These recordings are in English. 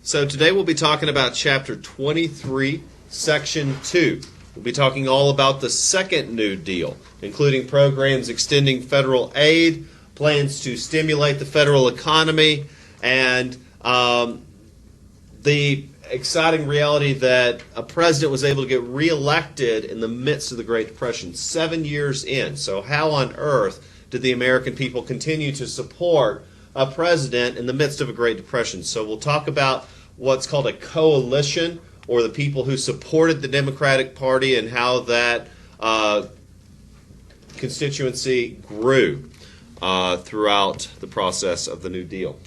So today we'll be talking about Chapter 23, Section 2. We'll be talking all about the second New Deal, including programs extending federal aid, plans to stimulate the federal economy, and the exciting reality that a president was able to get reelected in the midst of the Great Depression, 7 years in. So how on earth did the American people continue to support a president in the midst of a Great Depression? So we'll talk about what's called a coalition, or the people who supported the Democratic Party and how that constituency grew throughout the process of the New Deal.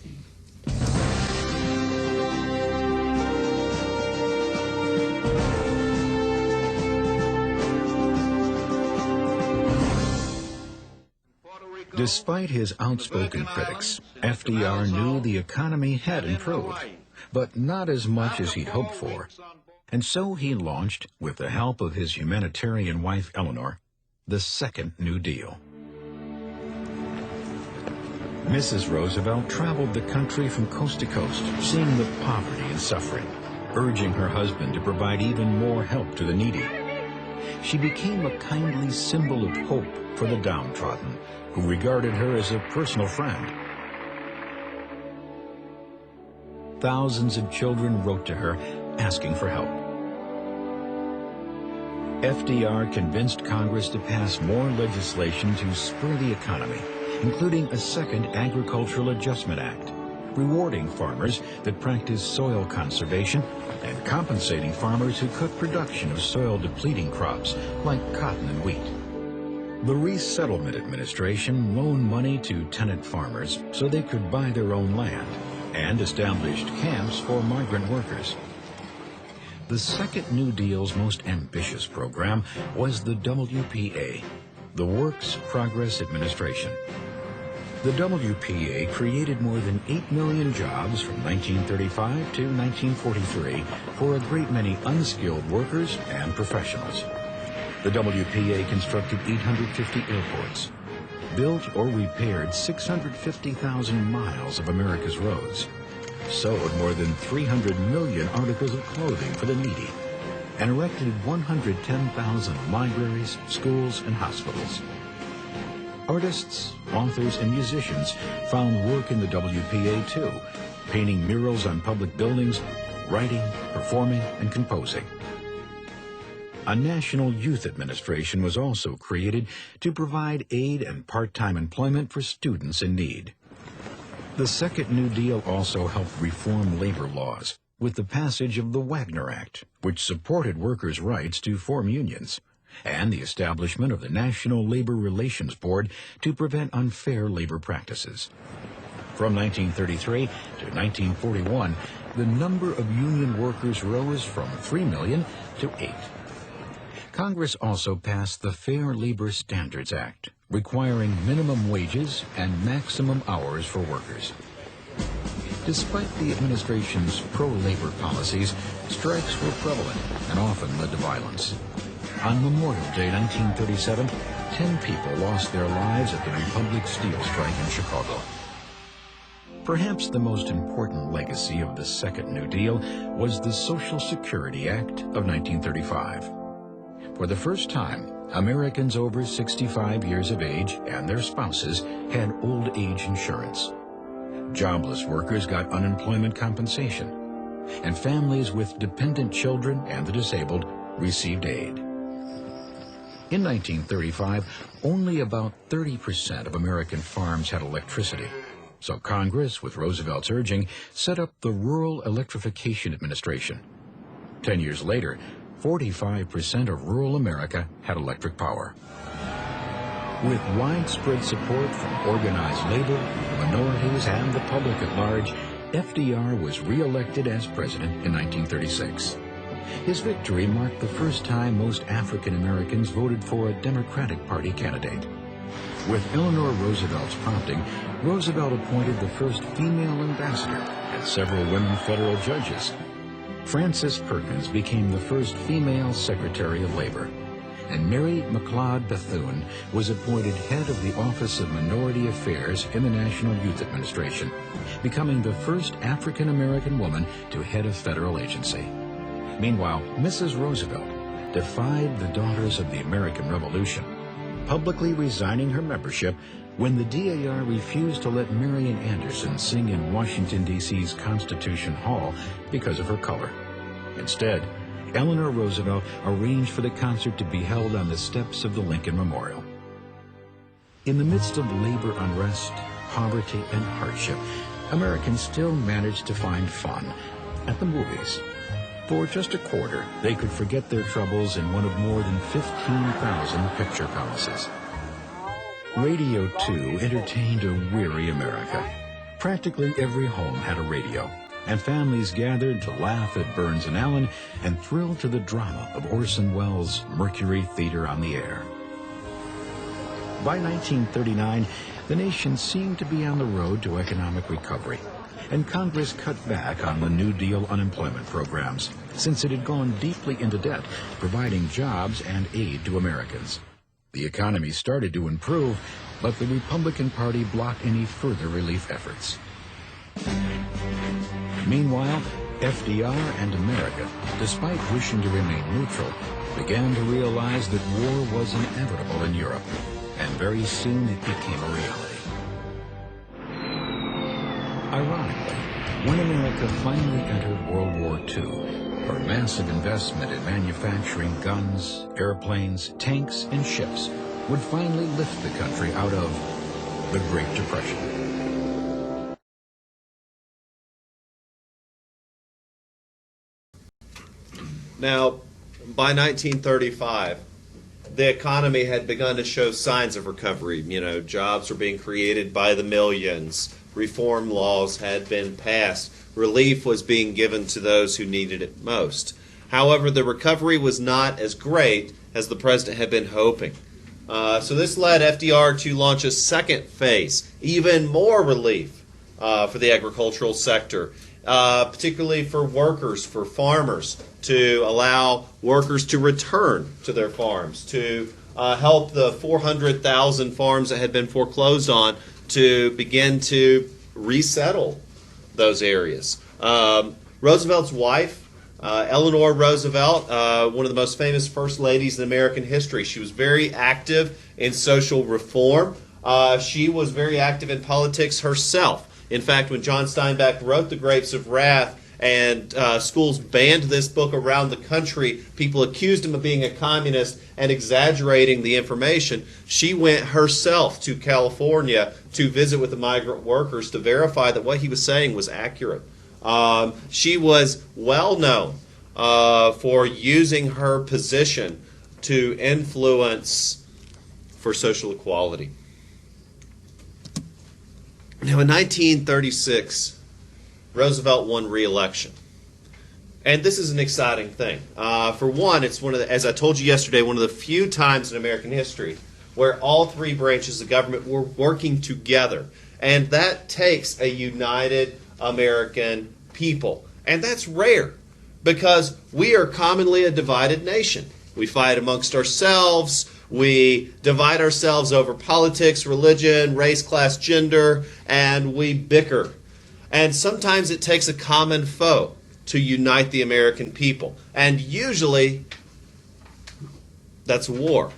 Despite his outspoken critics, FDR knew the economy had improved, but not as much as he'd hoped for. And so he launched, with the help of his humanitarian wife Eleanor, the second New Deal. Mrs. Roosevelt traveled the country from coast to coast, seeing the poverty and suffering, urging her husband to provide even more help to the needy. She became a kindly symbol of hope for the downtrodden, who regarded her as a personal friend. Thousands of children wrote to her asking for help. FDR convinced Congress to pass more legislation to spur the economy, including a second Agricultural Adjustment Act, rewarding farmers that practiced soil conservation and compensating farmers who cut production of soil-depleting crops like cotton and wheat. The Resettlement Administration loaned money to tenant farmers so they could buy their own land, and established camps for migrant workers. The second New Deal's most ambitious program was the WPA, the Works Progress Administration. The WPA created more than 8 million jobs from 1935 to 1943 for a great many unskilled workers and professionals. The WPA constructed 850 airports, built or repaired 650,000 miles of America's roads, sewed more than 300 million articles of clothing for the needy, and erected 110,000 libraries, schools, and hospitals. Artists, authors, and musicians found work in the WPA too, painting murals on public buildings, writing, performing, and composing. A National Youth Administration was also created to provide aid and part-time employment for students in need. The second New Deal also helped reform labor laws with the passage of the Wagner Act, which supported workers' rights to form unions, and the establishment of the National Labor Relations Board to prevent unfair labor practices. From 1933 to 1941, the number of union workers rose from 3 million to 8. Congress also passed the Fair Labor Standards Act, requiring minimum wages and maximum hours for workers. Despite the administration's pro-labor policies, strikes were prevalent and often led to violence. On Memorial Day 1937, 10 people lost their lives at the Republic Steel strike in Chicago. Perhaps the most important legacy of the second New Deal was the Social Security Act of 1935. For the first time, Americans over 65 years of age and their spouses had old age insurance. Jobless workers got unemployment compensation, and families with dependent children and the disabled received aid. In 1935, only about 30% of American farms had electricity, so Congress, with Roosevelt's urging, set up the Rural Electrification Administration. 10 years later, 45% of rural America had electric power. With widespread support from organized labor, minorities, and the public at large, FDR was re-elected as president in 1936. His victory marked the first time most African Americans voted for a Democratic Party candidate. With Eleanor Roosevelt's prompting, Roosevelt appointed the first female ambassador and several women federal judges. Frances Perkins became the first female Secretary of Labor, and Mary McLeod Bethune was appointed head of the Office of Minority Affairs in the National Youth Administration, becoming the first African-American woman to head a federal agency. Meanwhile, Mrs. Roosevelt defied the Daughters of the American Revolution, publicly resigning her membership when the DAR refused to let Marian Anderson sing in Washington, D.C.'s Constitution Hall because of her color. Instead, Eleanor Roosevelt arranged for the concert to be held on the steps of the Lincoln Memorial. In the midst of labor unrest, poverty, and hardship, Americans still managed to find fun at the movies. For just a quarter, they could forget their troubles in one of more than 15,000 picture palaces. Radio, too, entertained a weary America. Practically every home had a radio, and families gathered to laugh at Burns and Allen and thrill to the drama of Orson Welles' Mercury Theater on the Air. By 1939, the nation seemed to be on the road to economic recovery, and Congress cut back on the New Deal unemployment programs, since it had gone deeply into debt, providing jobs and aid to Americans. The economy started to improve, but the Republican Party blocked any further relief efforts. Meanwhile, FDR and America, despite wishing to remain neutral, began to realize that war was inevitable in Europe, and very soon it became a reality. Ironically, when America finally entered World War II, her massive investment in manufacturing guns, airplanes, tanks, and ships would finally lift the country out of the Great Depression. Now, by 1935, the economy had begun to show signs of recovery. Jobs were being created by the millions. Reform laws had been passed. Relief was being given to those who needed it most. However, the recovery was not as great as the president had been hoping. So this led FDR to launch a second phase, even more relief for the agricultural sector, particularly for workers, for farmers, to allow workers to return to their farms, to help the 400,000 farms that had been foreclosed on to begin to resettle those areas. Roosevelt's wife, Eleanor Roosevelt, one of the most famous first ladies in American history. She was very active in social reform. She was very active in politics herself. In fact, when John Steinbeck wrote The Grapes of Wrath and schools banned this book around the country, people accused him of being a communist and exaggerating the information. She went herself to California to visit with the migrant workers to verify that what he was saying was accurate. She was well known for using her position to influence for social equality. Now, in 1936, Roosevelt won re-election. And this is an exciting thing. For one, it's one of the, as I told you yesterday, one of the few times in American history where all three branches of government were working together. And that takes a united American people. And that's rare because we are commonly a divided nation. We fight amongst ourselves. We divide ourselves over politics, religion, race, class, gender, and we bicker. And sometimes it takes a common foe to unite the American people. And usually, that's war.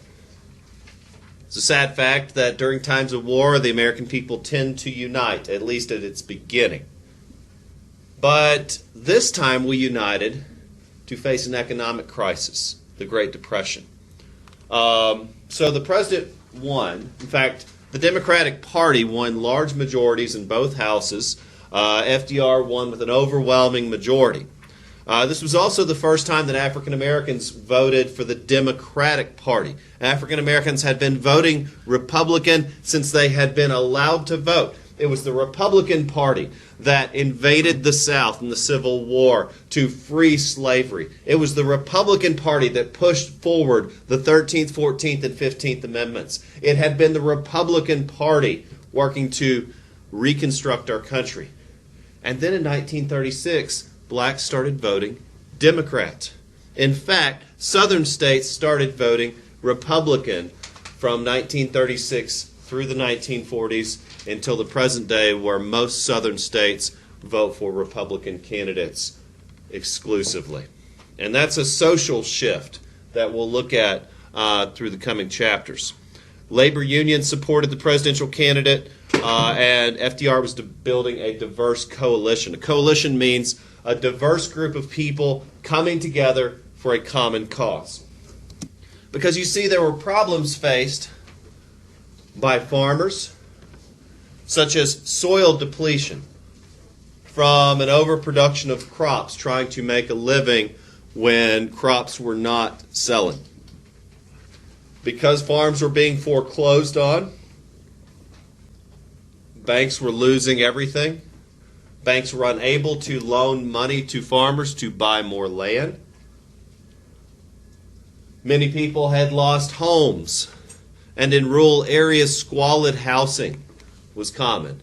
It's a sad fact that during times of war, the American people tend to unite, at least at its beginning. But this time we united to face an economic crisis, the Great Depression. So the president won. In fact, the Democratic Party won large majorities in both houses. FDR won with an overwhelming majority. This was also the first time that African Americans voted for the Democratic Party. African Americans had been voting Republican since they had been allowed to vote. It was the Republican Party that invaded the South in the Civil War to free slavery. It was the Republican Party that pushed forward the 13th, 14th, and 15th Amendments. It had been the Republican Party working to reconstruct our country. And then in 1936, blacks started voting Democrat. In fact, southern states started voting Republican from 1936 through the 1940s until the present day, where most southern states vote for Republican candidates exclusively. And that's a social shift that we'll look at through the coming chapters. Labor unions supported the presidential candidate, and FDR was building a diverse coalition. A coalition means a diverse group of people coming together for a common cause. Because you see, there were problems faced by farmers, such as soil depletion from an overproduction of crops, trying to make a living when crops were not selling. Because farms were being foreclosed on, banks were losing everything. Banks were unable to loan money to farmers to buy more land. Many people had lost homes, and in rural areas, squalid housing was common.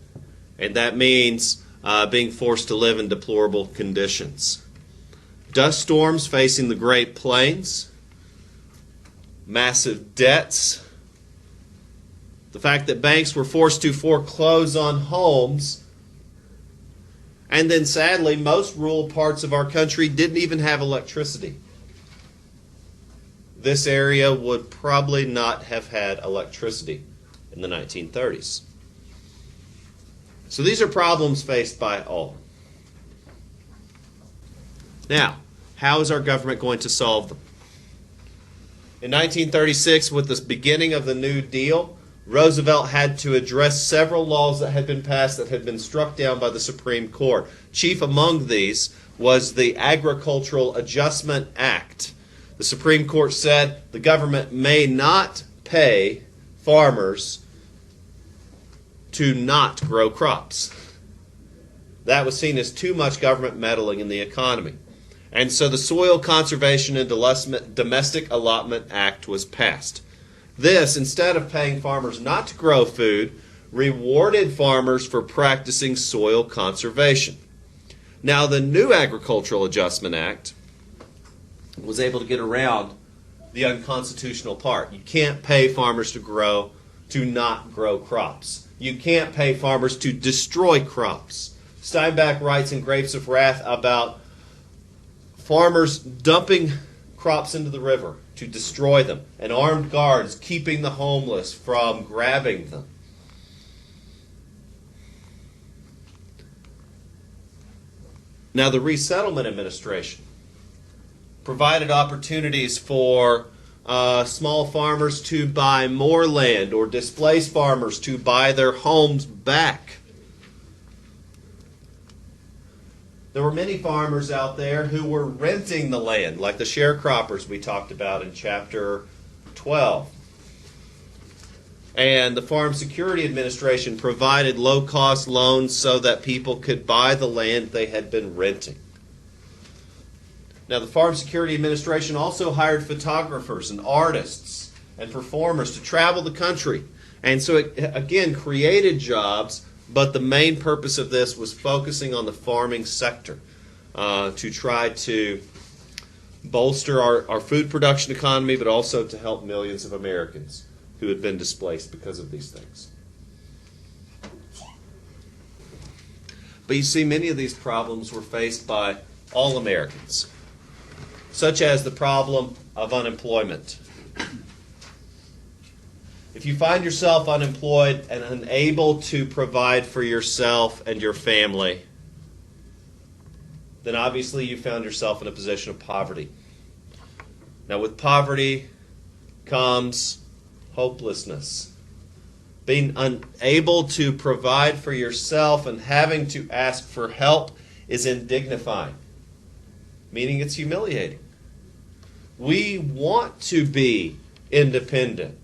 And that means being forced to live in deplorable conditions. Dust storms facing the Great Plains, massive debts, the fact that banks were forced to foreclose on homes, and then sadly, most rural parts of our country didn't even have electricity. This area would probably not have had electricity in the 1930s. So these are problems faced by all. Now, how is our government going to solve them? In 1936, with the beginning of the New Deal, Roosevelt had to address several laws that had been passed that had been struck down by the Supreme Court. Chief among these was the Agricultural Adjustment Act. The Supreme Court said the government may not pay farmers to not grow crops. That was seen as too much government meddling in the economy. And so the Soil Conservation and Domestic Allotment Act was passed. This, instead of paying farmers not to grow food, rewarded farmers for practicing soil conservation. Now, the new Agricultural Adjustment Act was able to get around the unconstitutional part. You can't pay farmers to not grow crops. You can't pay farmers to destroy crops. Steinbeck writes in Grapes of Wrath about farmers dumping crops into the river to destroy them, and armed guards keeping the homeless from grabbing them. Now, the Resettlement Administration provided opportunities for small farmers to buy more land or displaced farmers to buy their homes back. There were many farmers out there who were renting the land, like the sharecroppers we talked about in chapter 12. And the Farm Security Administration provided low-cost loans so that people could buy the land they had been renting. Now, the Farm Security Administration also hired photographers and artists and performers to travel the country. And so it, again, created jobs, but the main purpose of this was focusing on the farming sector to try to bolster our food production economy, but also to help millions of Americans who had been displaced because of these things. But you see, many of these problems were faced by all Americans, such as the problem of unemployment. If you find yourself unemployed and unable to provide for yourself and your family, then obviously you found yourself in a position of poverty. Now, with poverty comes hopelessness. Being unable to provide for yourself and having to ask for help is indignifying, meaning it's humiliating. We want to be independent.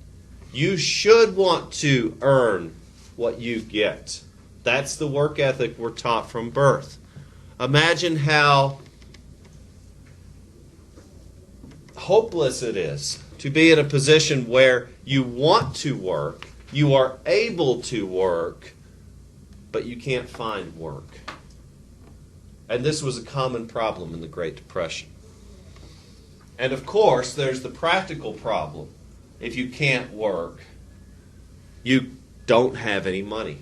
You should want to earn what you get. That's the work ethic we're taught from birth. Imagine how hopeless it is to be in a position where you want to work, you are able to work, but you can't find work. And this was a common problem in the Great Depression. And of course, there's the practical problem if you can't work, you don't have any money.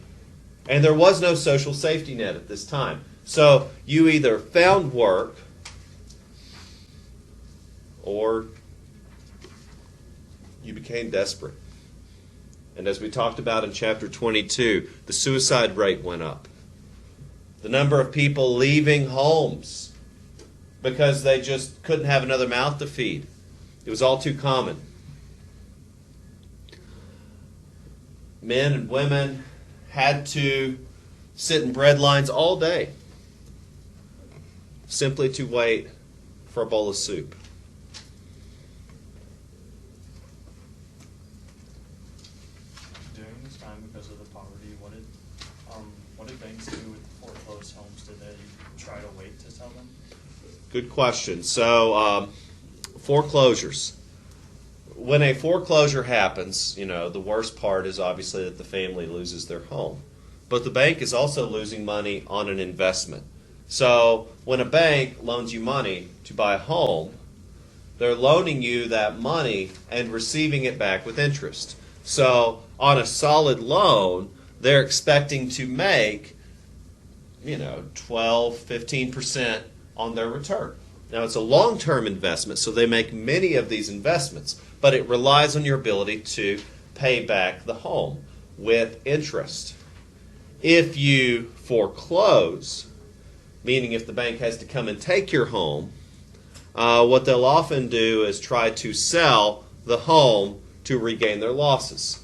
And there was no social safety net at this time. So you either found work or you became desperate. And as we talked about in chapter 22, the suicide rate went up. The number of people leaving homes because they just couldn't have another mouth to feed. It was all too common. Men and women had to sit in bread lines all day simply to wait for a bowl of soup. During this time, because of the poverty, what did banks do with foreclosed homes? Did they try to wait to sell them? Good question. So, foreclosures. When a foreclosure happens, the worst part is obviously that the family loses their home. But the bank is also losing money on an investment. So when a bank loans you money to buy a home, they're loaning you that money and receiving it back with interest. So on a solid loan, they're expecting to make, 12, 15% on their return. Now it's a long-term investment, so they make many of these investments, but it relies on your ability to pay back the home with interest. If you foreclose, meaning if the bank has to come and take your home, what they'll often do is try to sell the home to regain their losses.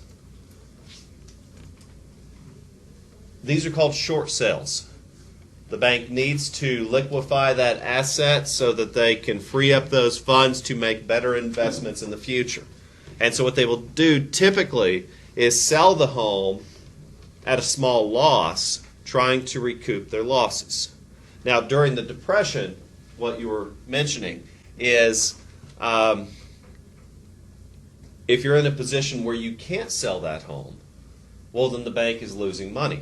These are called short sales. The bank needs to liquefy that asset so that they can free up those funds to make better investments in the future. And so what they will do typically is sell the home at a small loss, trying to recoup their losses. Now, during the Depression, what you were mentioning is if you're in a position where you can't sell that home, well, then the bank is losing money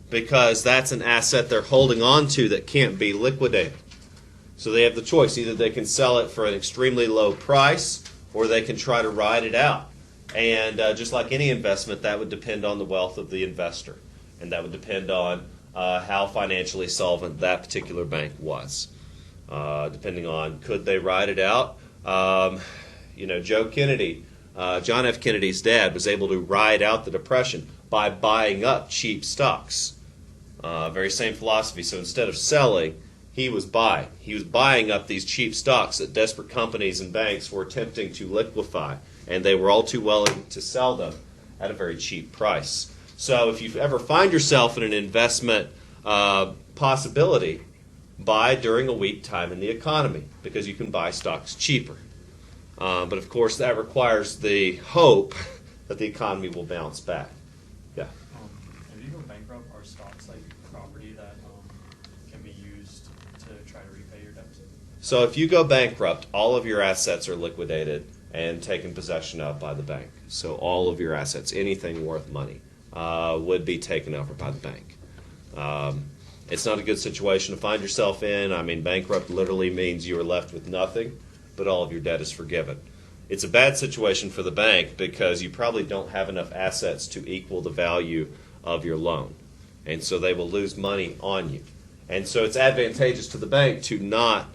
because that's an asset they're holding on to that can't be liquidated. So they have the choice. Either they can sell it for an extremely low price or they can try to ride it out. And just like any investment, that would depend on the wealth of the investor. And that would depend on how financially solvent that particular bank was. Depending on could they ride it out. Joe Kennedy, John F. Kennedy's dad, was able to ride out the Depression by buying up cheap stocks. Very same philosophy. So instead of selling, he was buying. He was buying up these cheap stocks that desperate companies and banks were attempting to liquefy. And they were all too willing to sell them at a very cheap price. So if you ever find yourself in an investment possibility, buy during a weak time in the economy because you can buy stocks cheaper. But of course, that requires the hope that the economy will bounce back. Yeah. If you go bankrupt, are stocks like property that can be used to try to repay your debts? So if you go bankrupt, all of your assets are liquidated and taken possession of by the bank. So all of your assets, anything worth money, would be taken over by the bank. It's not a good situation to find yourself in. I mean, bankrupt literally means you are left with nothing, but all of your debt is forgiven. It's a bad situation for the bank because you probably don't have enough assets to equal the value of your loan. And so they will lose money on you. And so it's advantageous to the bank to not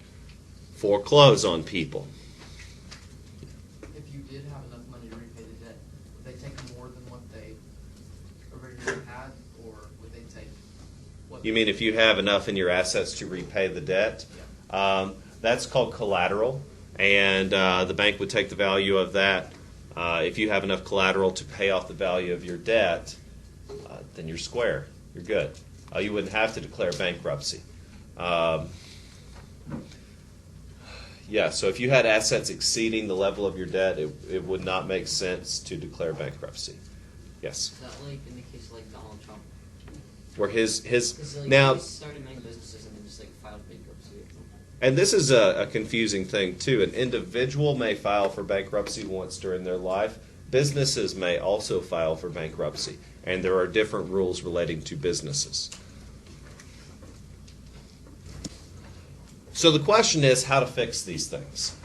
foreclose on people. If you did have enough money to repay the debt, would they take more than what they originally had, or would they take what? You mean if you have enough in your assets to repay the debt? Yeah. That's called collateral, and the bank would take the value of that. If you have enough collateral to pay off the value of your debt, then you're square. You're good. You wouldn't have to declare bankruptcy. Yeah, so if you had assets exceeding the level of your debt, it would not make sense to declare bankruptcy. Yes. Is that like in the case of like Donald Trump? Where his Because like now, he started many businesses and then just like filed bankruptcy. and this is a confusing thing too. An individual may file for bankruptcy once during their life. Businesses may also file for bankruptcy, and there are different rules relating to businesses. So the question is how to fix these things.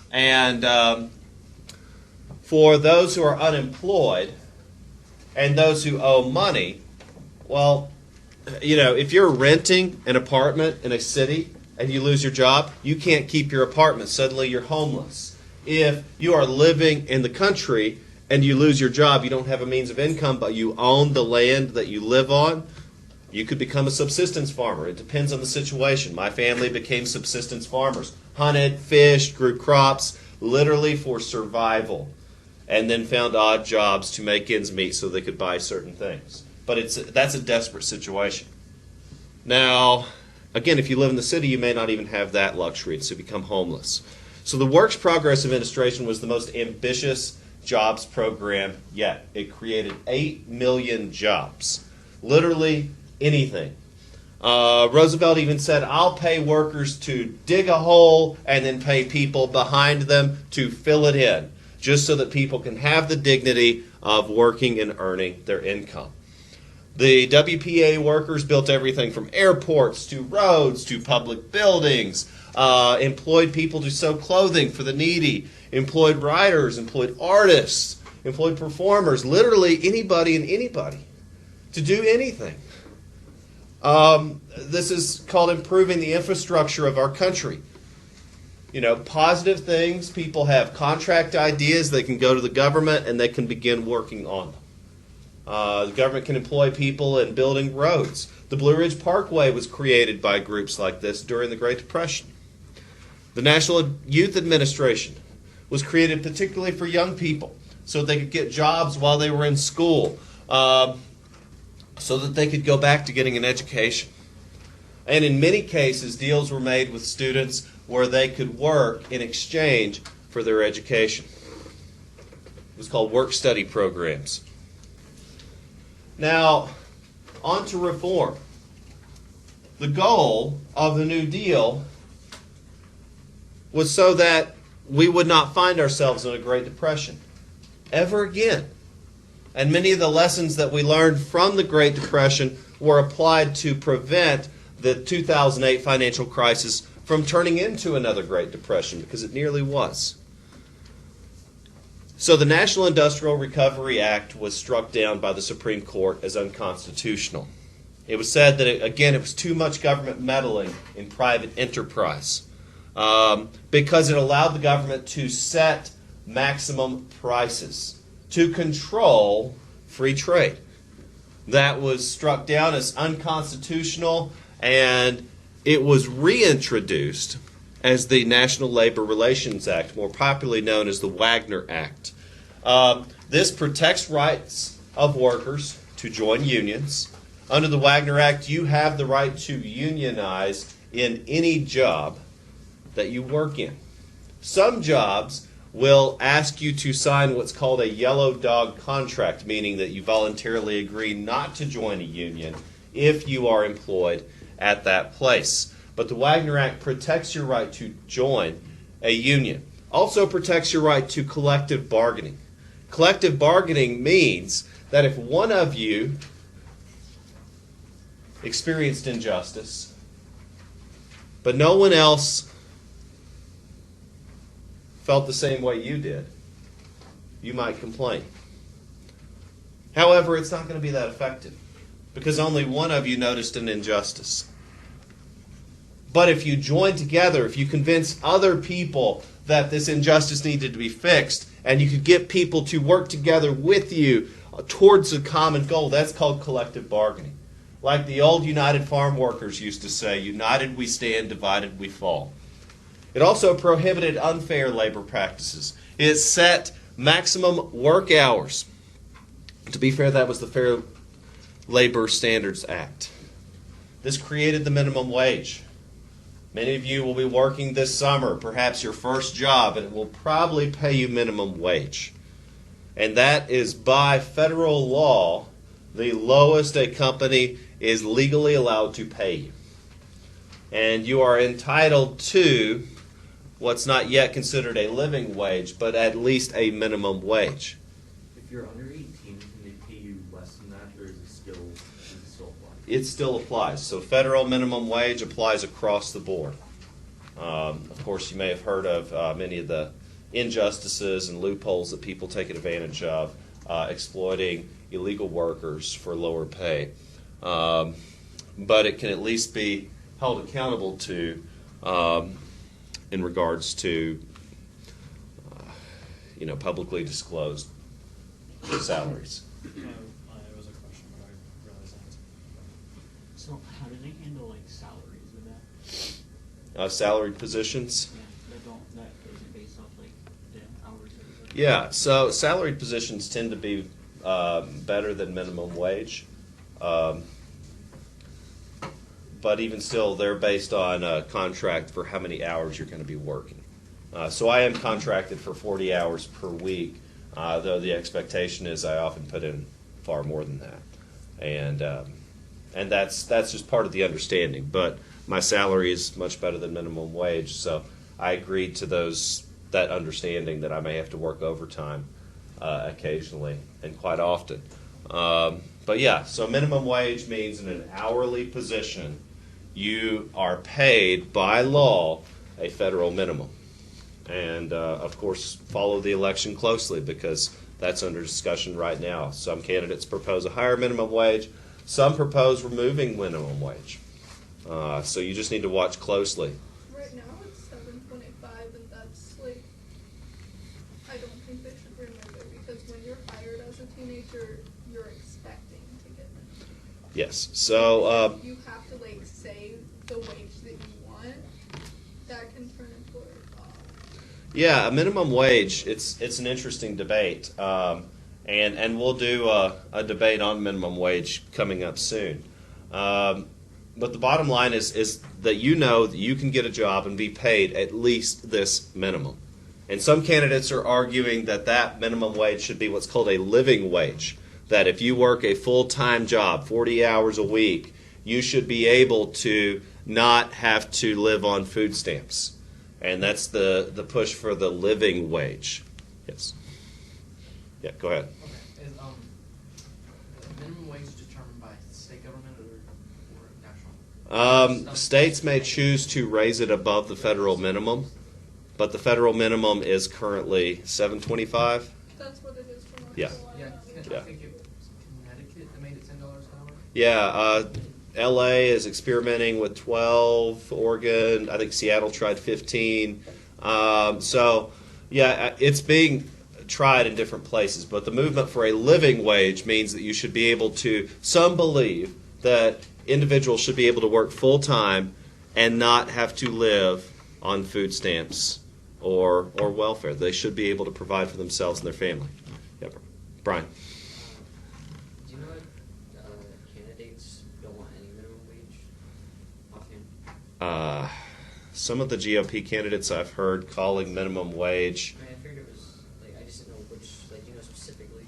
And for those who are unemployed and those who owe money, well, if you're renting an apartment in a city and you lose your job, you can't keep your apartment. Suddenly you're homeless. If you are living in the country and you lose your job, you don't have a means of income, but you own the land that you live on, you could become a subsistence farmer. It depends on the situation. My family became subsistence farmers. Hunted, fished, grew crops, literally for survival, and then found odd jobs to make ends meet so they could buy certain things. But that's a desperate situation. Now, again, if you live in the city, you may not even have that luxury, so you become homeless. So the Works Progress Administration was the most ambitious jobs program yet. It created 8 million jobs. Literally anything. Roosevelt even said, I'll pay workers to dig a hole and then pay people behind them to fill it in, just so that people can have the dignity of working and earning their income. The WPA workers built everything from airports to roads to public buildings, employed people to sew clothing for the needy, employed writers, employed artists, employed performers, literally anybody and anybody to do anything. This is called improving the infrastructure of our country. Positive things. People have contract ideas. They can go to the government and they can begin working on them. The government can employ people in building roads. The Blue Ridge Parkway was created by groups like this during the Great Depression. The National Youth Administration was created particularly for young people so they could get jobs while they were in school, so that they could go back to getting an education. And in many cases, deals were made with students where they could work in exchange for their education. It was called work-study programs. Now, on to reform. The goal of the New Deal was so that we would not find ourselves in a Great Depression ever again. And many of the lessons that we learned from the Great Depression were applied to prevent the 2008 financial crisis from turning into another Great Depression, because it nearly was. So the National Industrial Recovery Act was struck down by the Supreme Court as unconstitutional. It was said that, it was too much government meddling in private enterprise, because it allowed the government to set maximum prices to control free trade. That was struck down as unconstitutional, and it was reintroduced as the National Labor Relations Act, more popularly known as the Wagner Act. This protects rights of workers to join unions. Under the Wagner Act, you have the right to unionize in any job that you work in. Some jobs will ask you to sign what's called a yellow dog contract, meaning that you voluntarily agree not to join a union if you are employed at that place. But the Wagner Act protects your right to join a union. Also protects your right to collective bargaining. Collective bargaining means that if one of you experienced injustice, but no one else felt the same way you did, you might complain. However, it's not going to be that effective because only one of you noticed an injustice. But if you join together, if you convince other people that this injustice needed to be fixed, and you could get people to work together with you towards a common goal, that's called collective bargaining. Like the old United Farm Workers used to say, united we stand, divided we fall. It also prohibited unfair labor practices. It set maximum work hours. To be fair, that was the Fair Labor Standards Act. This created the minimum wage. Many of you will be working this summer, perhaps your first job, and it will probably pay you minimum wage. And that is by federal law the lowest a company is legally allowed to pay you. And you are entitled to what's not yet considered a living wage, but at least a minimum wage. If you're under 18, can they pay you less than that, or is it still apply? It still applies. So federal minimum wage applies across the board. Of course, you may have heard of many of the injustices and loopholes that people take advantage of, exploiting illegal workers for lower pay. But it can at least be held accountable to in regards to publicly disclosed salaries. It was a question, but I realized I answered. So how do they handle like salaries with that? Salaried positions. That isn't based off like the hours. Yeah, so salaried positions tend to be better than minimum wage. But even still, they're based on a contract for how many hours you're going to be working. So I am contracted for 40 hours per week, though the expectation is I often put in far more than that. And that's just part of the understanding. But my salary is much better than minimum wage, so I agreed to that understanding that I may have to work overtime occasionally and quite often. But yeah, so minimum wage means in an hourly position, you are paid by law a federal minimum. And of course, follow the election closely because that's under discussion right now. Some candidates propose a higher minimum wage, some propose removing minimum wage. So you just need to watch closely. Right now it's $7.25, and that's like, I don't think they should remove it because when you're hired as a teenager, you're expecting to get minimum. Yes. So you have to like say the wage that you want. That can turn employers off. yeah, a minimum wage. It's an interesting debate, and we'll do a debate on minimum wage coming up soon. But the bottom line is that you know that you can get a job and be paid at least this minimum. And some candidates are arguing that minimum wage should be what's called a living wage. That if you work a full-time job, 40 hours a week, you should be able to not have to live on food stamps. And that's the push for the living wage. Yes. Yeah, go ahead. Okay, is minimum wage determined by state government or national? States may choose to raise it above the federal minimum, but the federal minimum is currently $7.25. That's what it is for North Yeah. Carolina. Yeah. I think it was Connecticut that made it $10 an hour. Yeah, LA is experimenting with 12, Oregon, I think Seattle tried 15. So, yeah, it's being tried in different places, but the movement for a living wage means that you should be able to, some believe that individuals should be able to work full time and not have to live on food stamps or welfare. They should be able to provide for themselves and their family. Yep. Brian. Do you know what candidates don't want any minimum wage offhand? Some of the GOP candidates I've heard calling minimum wage. I figured it was like I just didn't know which, like, do you know specifically?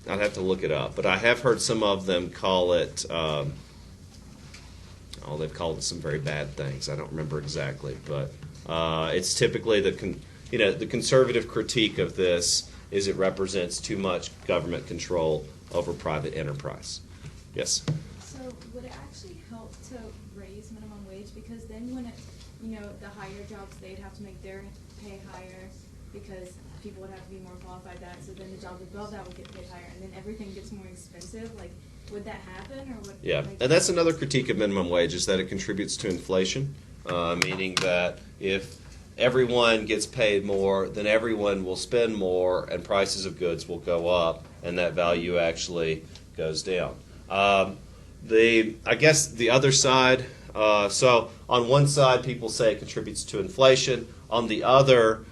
I'd have to look it up, but I have heard some of them call it. They've called it some very bad things. I don't remember exactly, but it's typically the conservative critique of this is it represents too much government control over private enterprise. Yes. So would it actually help to raise minimum wage? Because then when the higher jobs, they'd have to make their pay higher because people would have to be more qualified that. So then the jobs above that would get paid higher, and then everything gets more expensive. Like, would that happen, or would? Yeah, and that's another critique of minimum wage is that it contributes to inflation, meaning that if everyone gets paid more, then everyone will spend more, and prices of goods will go up, and that value actually goes down. I guess the other side. So on one side, people say it contributes to inflation. On the other,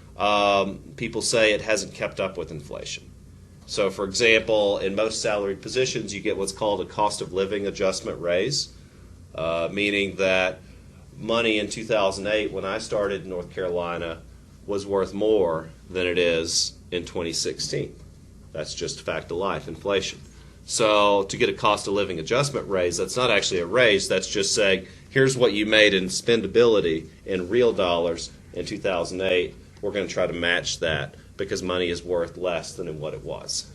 people say it hasn't kept up with inflation. So, for example, in most salaried positions, you get what's called a cost of living adjustment raise, meaning that money in 2008, when I started in North Carolina, was worth more than it is in 2016. That's just a fact of life, inflation. So to get a cost of living adjustment raise, that's not actually a raise, that's just saying, here's what you made in spendability in real dollars in 2008. We're going to try to match that because money is worth less than in what it was.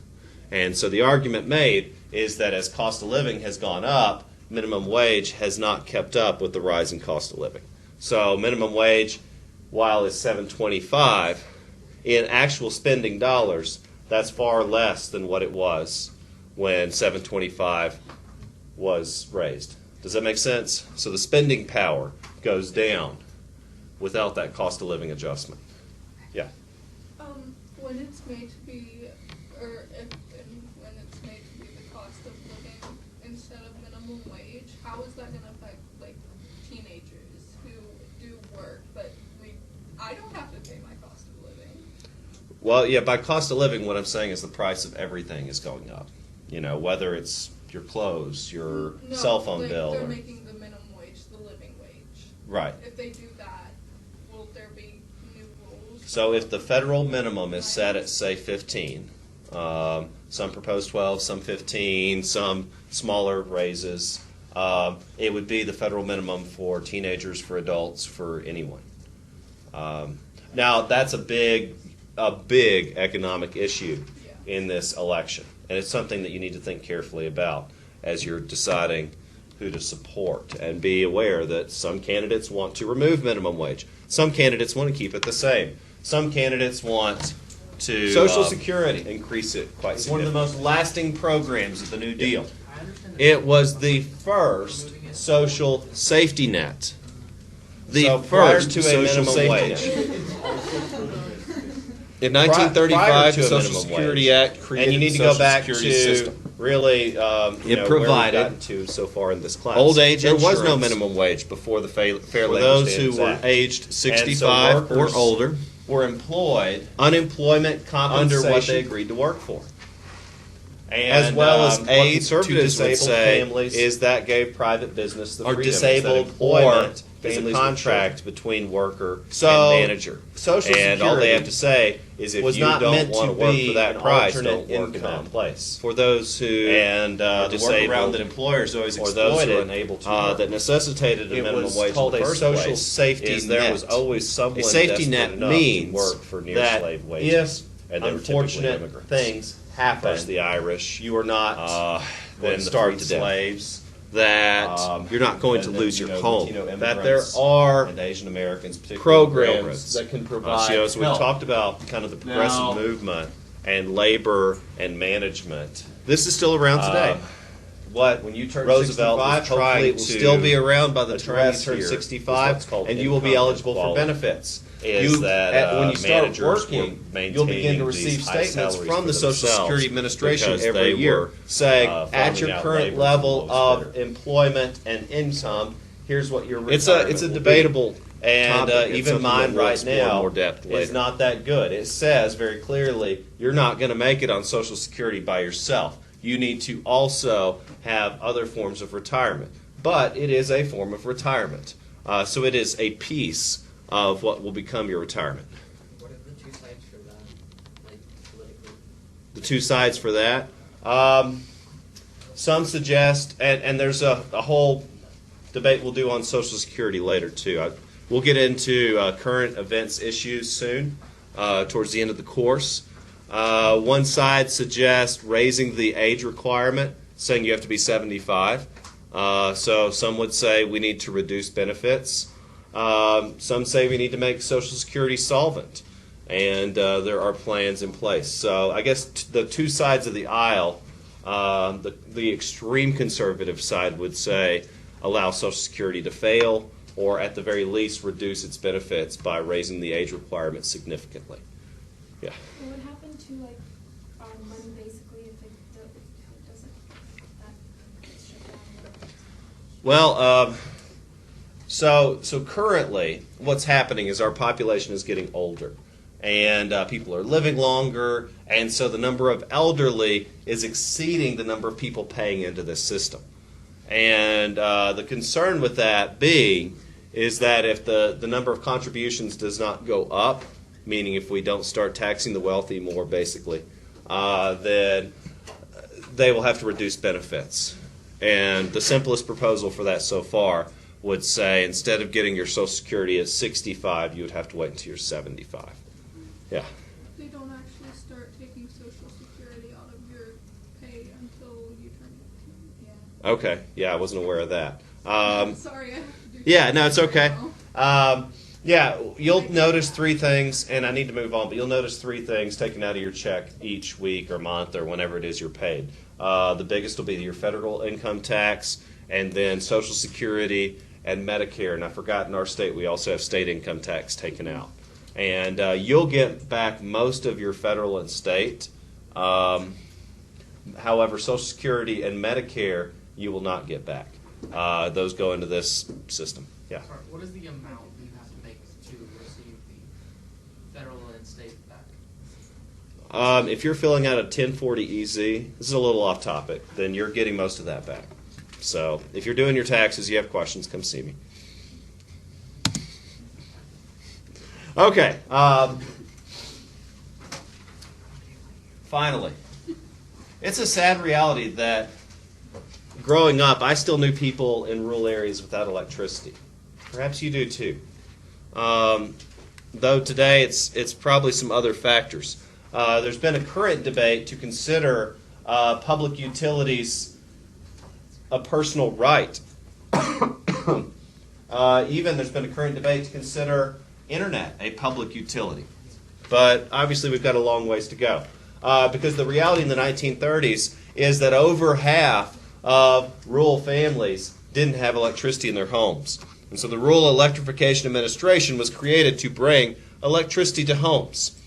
And so the argument made is that as cost of living has gone up, minimum wage has not kept up with the rise in cost of living. So minimum wage while it's $725, in actual spending dollars, that's far less than what it was when $725 was raised. Does that make sense? So the spending power goes down without that cost of living adjustment. Yeah. When it's made to be, or if and when it's made to be the cost of living instead of minimum wage, how is that going to affect like teenagers who do work, but I don't have to pay my cost of living. Well, yeah, by cost of living, what I'm saying is the price of everything is going up. You know, whether it's your clothes, your No, cell phone like, bill. They're or- making the minimum wage the living wage. Right. If they do that, will there be new rules? So if the federal minimum is set at, say, 15, some propose 12, some 15, some smaller raises, it would be the federal minimum for teenagers, for adults, for anyone. Now, that's a big economic issue in this election, and it's something that you need to think carefully about as you're deciding who to support, and be aware that some candidates want to remove minimum wage. Some candidates want to keep it the same. Some candidates want to Social Security. increase it quite It's one of the significantly. most lasting programs of the New Deal. I understand that. It was the first social safety net. The So prior first to a social minimum safety wage. net. In Prior 1935, to the a Social minimum Security wage. Act created And you need the to go Social back Security to system. Really, It where provided we've gotten to so far in this class. old age There was no insurance minimum wage before the Fair for Labor those who Standards were Act. aged 65 And so or workers older. were employed Unemployment under compensation. what they agreed to work for. And, As well as what aids to conservatives would disabled say families, is that gave private business the are freedom. disabled Is that or employment is families a with contract between worker So, and manager. Social and all they Security have to say is if was you not don't meant want to to work be for that an price, alternate don't work in income that place. for those who And the disabled, workaround that employers always or those who are exploited, unable to work. that necessitated a It minimum was wage called in the a first social place, safety is there net. was always someone A safety desperate net enough means to work for near that slave wages, if and they were typically unfortunate immigrants. things happen, First the Irish, you are not then going to the starve freed to death. slaves, That you're not going to and lose then, your you know, home. Latino That there immigrants are and Asian Americans, particularly programs railroads. that can provide So, as we help. talked about kind of the progressive Now- movement and labor and management. This is still around today. What When you turn Roosevelt was 65, hopefully trying it will to still be around by the time you address turn here is 65, what's called and you will be income eligible for inequality. benefits. Is that, when you start managers were working, you'll begin to maintaining receive these high statements salaries from the for Social themselves Security Administration because every they year were, saying, farming at your out current labor to level the lowest of bidder. employment and income, here's what your It's retirement a will be. debatable And topic. It's even something mine that we'll right explore in now more depth is later. not that good. It says very clearly you're not going to make it on Social Security by yourself. You need to also have other forms of retirement. But it is a form of retirement. So it is a piece of what will become your retirement. What are the two sides for that, like politically? The two sides for that. Some suggest, and there's a whole debate we'll do on Social Security later too. We'll get into current events issues soon, towards the end of the course. One side suggests raising the age requirement, saying you have to be 75. So some would say we need to reduce benefits. Some say we need to make Social Security solvent, and there are plans in place. So I guess the two sides of the aisle, the extreme conservative side would say allow Social Security to fail, or at the very least reduce its benefits by raising the age requirement significantly. Yeah. What would happen to like our money basically if it doesn't that gets shut down? Well, so currently, what's happening is our population is getting older, and people are living longer, and so the number of elderly is exceeding the number of people paying into this system. And the concern with that being is that if the number of contributions does not go up, meaning if we don't start taxing the wealthy more, basically, then they will have to reduce benefits. And the simplest proposal for that so far would say instead of getting your Social Security at 65, you would have to wait until you're 75. Yeah. They don't actually start taking Social Security out of your pay until you turn 18. Yeah. Okay. Yeah, I wasn't aware of that. Sorry, I have to do Yeah, no, it's okay. Yeah, you'll notice three things, and I need to move on, but you'll notice three things taken out of your check each week or month or whenever it is you're paid. The biggest will be your federal income tax, and then Social Security and Medicare. And I forgot in our state we also have state income tax taken out. And you'll get back most of your federal and state. However, Social Security and Medicare you will not get back. Those go into this system. Yeah. Sorry, what is the amount you have to make to receive the federal and state back? If you're filling out a 1040 EZ, this is a little off topic, then you're getting most of that back. So if you're doing your taxes, you have questions, come see me. Okay. Finally, it's a sad reality that growing up, I still knew people in rural areas without electricity. Perhaps you do too. Though today it's probably some other factors. There's been a current debate to consider public utilities a personal right. Even there's been a current debate to consider internet a public utility. But obviously we've got a long ways to go. Because the reality in the 1930s is that over half of rural families didn't have electricity in their homes. And so the Rural Electrification Administration was created to bring electricity to homes.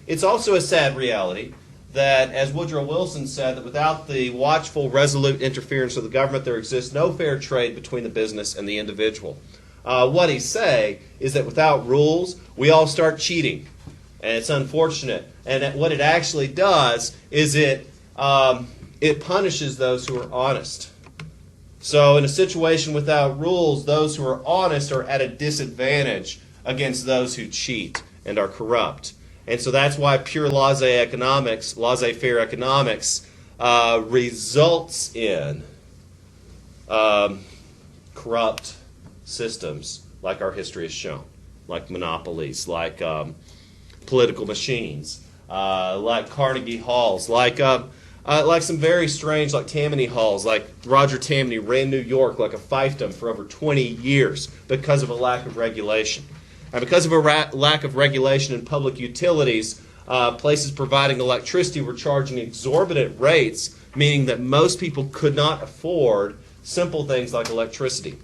It's also a sad reality that, as Woodrow Wilson said, that without the watchful, resolute interference of the government, there exists no fair trade between the business and the individual. What he's saying is that without rules, we all start cheating. And it's unfortunate. And what it actually does is it punishes those who are honest. So in a situation without rules, those who are honest are at a disadvantage against those who cheat and are corrupt. And so that's why pure laissez-faire economics, results in corrupt systems like our history has shown, like monopolies, like political machines, like Carnegie Halls, like some very strange, like Tammany Halls, like Roger Tammany ran New York like a fiefdom for over 20 years because of a lack of regulation. And because of a lack of regulation in public utilities, places providing electricity were charging exorbitant rates, meaning that most people could not afford simple things like electricity.